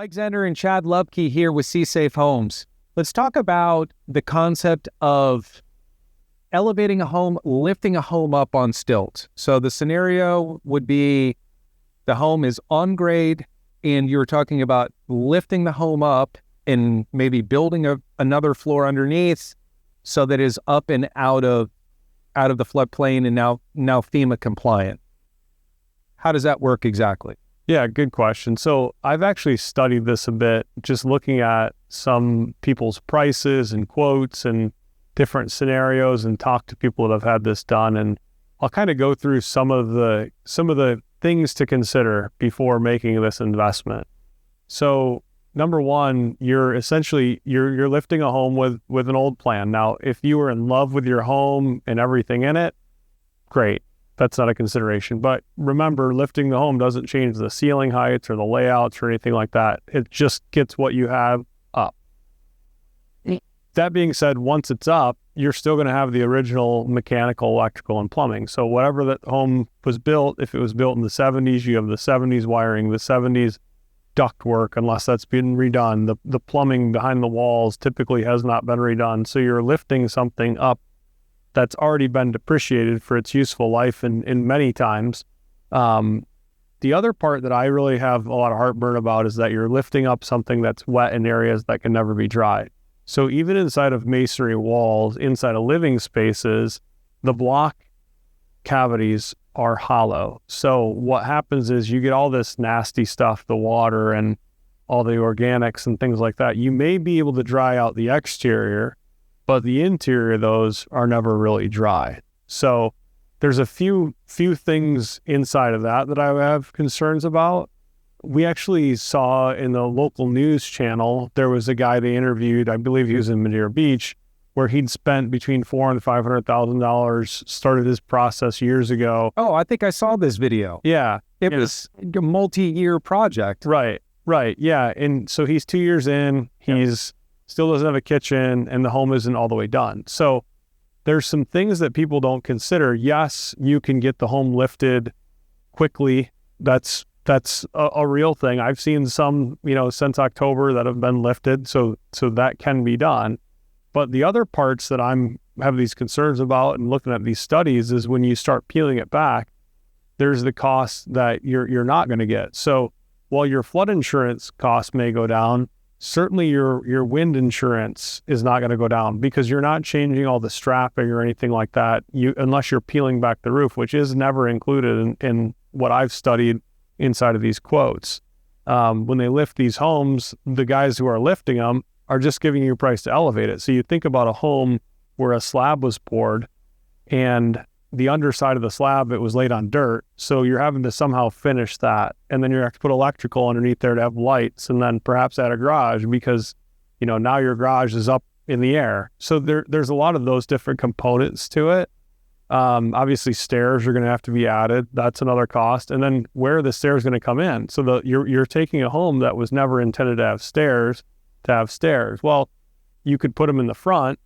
Mike Zender and Chad Lubke here with Seasafe Homes. Let's talk about the concept of elevating a home, lifting a home up on stilts. So the scenario would be the home is on grade and you're talking about lifting the home up and maybe building another floor underneath so that it is up and out of the floodplain and now FEMA compliant. How does that work exactly? Yeah, good question. So I've actually studied this a bit, just looking at some people's prices and quotes and different scenarios and talked to people that have had this done. And I'll kind of go through some of the things to consider before making this investment. So number one, you're lifting a home with an old plan. Now, if you were in love with your home and everything in it, great. That's not a consideration. But remember, lifting the home doesn't change the ceiling heights or the layouts or anything like that. It just gets what you have up. That being said, once it's up, you're still going to have the original mechanical, electrical, and plumbing. So whatever that home was built, if it was built in the 70s, you have the 70s wiring, the 70s ductwork, unless that's been redone. The plumbing behind the walls typically has not been redone. So you're lifting something up that's already been depreciated for its useful life in many times. The other part that I really have a lot of heartburn about is that you're lifting up something that's wet in areas that can never be dry. So even inside of masonry walls, inside of living spaces, the block cavities are hollow. So what happens is you get all this nasty stuff, the water and all the organics and things like that. You may be able to dry out the exterior, but the interior of those are never really dry. So there's a few things inside of that I have concerns about. We actually saw in the local news channel, there was a guy they interviewed, I believe he was in Madeira Beach, where he'd spent between $400,000 and $500,000, started his process years ago. Oh, I think I saw this video. Yeah. It was a multi-year project. Right. Yeah. And so he's 2 years in, he's still doesn't have a kitchen, and the home isn't all the way done. So there's some things that people don't consider. Yes, you can get the home lifted quickly. That's a real thing. I've seen some, since October that have been lifted. So that can be done. But the other parts that have these concerns about and looking at these studies is when you start peeling it back, there's the cost that you're not going to get. So while your flood insurance costs may go down, certainly your wind insurance is not going to go down because you're not changing all the strapping or anything like that, unless you're peeling back the roof, which is never included in what I've studied inside of these quotes. When they lift these homes, the guys who are lifting them are just giving you a price to elevate it. So you think about a home where a slab was poured and the underside of the slab, it was laid on dirt. So you're having to somehow finish that. And then you have to put electrical underneath there to have lights, and then perhaps add a garage because, now your garage is up in the air. So there's a lot of those different components to it. Obviously stairs are going to have to be added. That's another cost. And then where are the stairs going to come in? So you're taking a home that was never intended to have stairs. Well, you could put them in the front,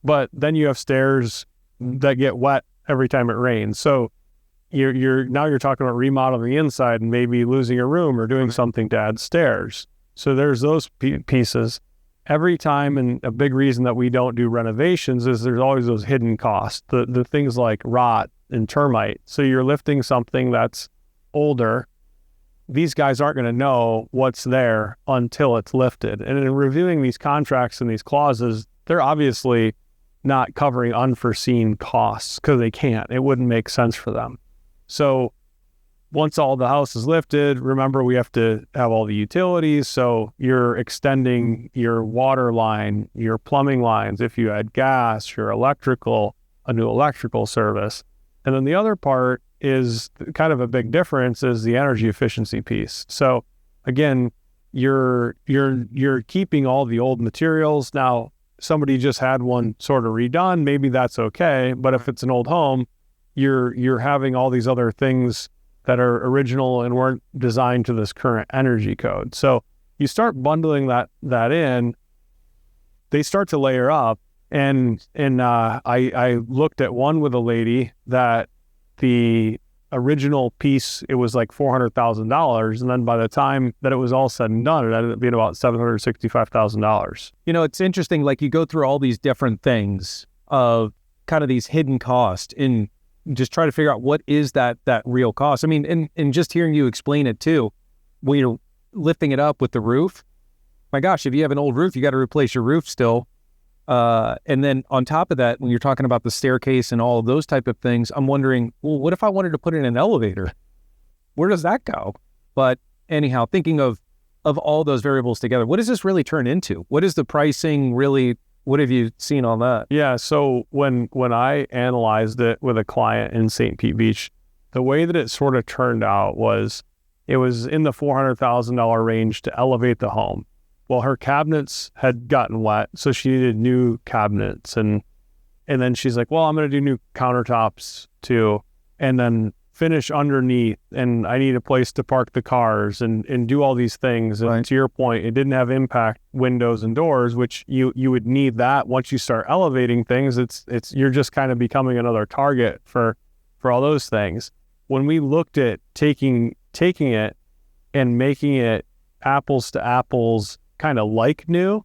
but then you have stairs that get wet every time it rains. So you're talking about remodeling the inside and maybe losing a room or doing something to add stairs. So there's those pieces. Every time, and a big reason that we don't do renovations is there's always those hidden costs, the things like rot and termite. So you're lifting something that's older. These guys aren't going to know what's there until it's lifted. And in reviewing these contracts and these clauses, they're obviously not covering unforeseen costs because they can't. It wouldn't make sense for them. So once all the house is lifted, remember we have to have all the utilities. So you're extending your water line, your plumbing lines, if you had gas, your electrical, a new electrical service. And then the other part is kind of a big difference is the energy efficiency piece. So again, you're keeping all the old materials. Now, somebody just had one sort of redone, maybe that's okay. But if it's an old home, you're having all these other things that are original and weren't designed to this current energy code. So you start bundling that in, they start to layer up. And I looked at one with a lady that the original piece, it was like $400,000. And then by the time that it was all said and done, it ended up being about $765,000. It's interesting, like you go through all these different things of kind of these hidden costs and just try to figure out what is that real cost. I mean, and just hearing you explain it too, when you're lifting it up with the roof, my gosh, if you have an old roof, you got to replace your roof still. And then on top of that, when you're talking about the staircase and all of those type of things, I'm wondering, well, what if I wanted to put in an elevator? Where does that go? But anyhow, thinking of all those variables together, what does this really turn into? What is the pricing really? What have you seen on that? Yeah. So when I analyzed it with a client in St. Pete Beach, the way that it sort of turned out was it was in the $400,000 range to elevate the home. Well, her cabinets had gotten wet, so she needed new cabinets. And then she's like, well, I'm going to do new countertops too, and then finish underneath, and I need a place to park the cars and do all these things. And to your point, it didn't have impact windows and doors, which you would need that once you start elevating things. It's you're just kind of becoming another target for all those things. When we looked at taking it and making it apples to apples, kind of like new,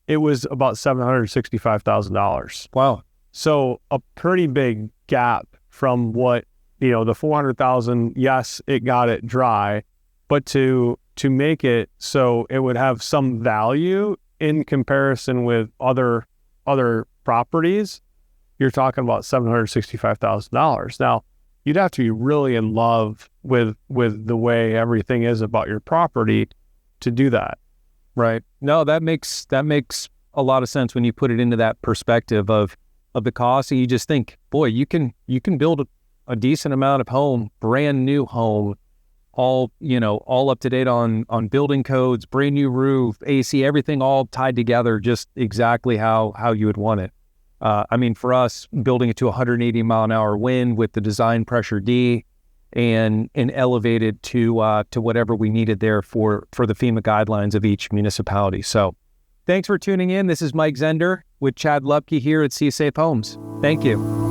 it was about $765,000. Wow. So a pretty big gap from what, the 400,000, yes, it got it dry, but to make it so it would have some value in comparison with other properties, you're talking about $765,000. Now, you'd have to be really in love with the way everything is about your property to do that. Right. No, that makes a lot of sense when you put it into that perspective of the cost. And you just think, boy, you can build a decent amount of home, brand new home, all up to date on building codes, brand new roof, AC, everything all tied together just exactly how you would want it. I mean, for us, building it to 180 mile an hour wind with the design pressure D and elevated to whatever we needed there for the FEMA guidelines of each municipality. So thanks for tuning in. This is Mike Zender with Chad Lupke here at Seasafe Homes. Thank you.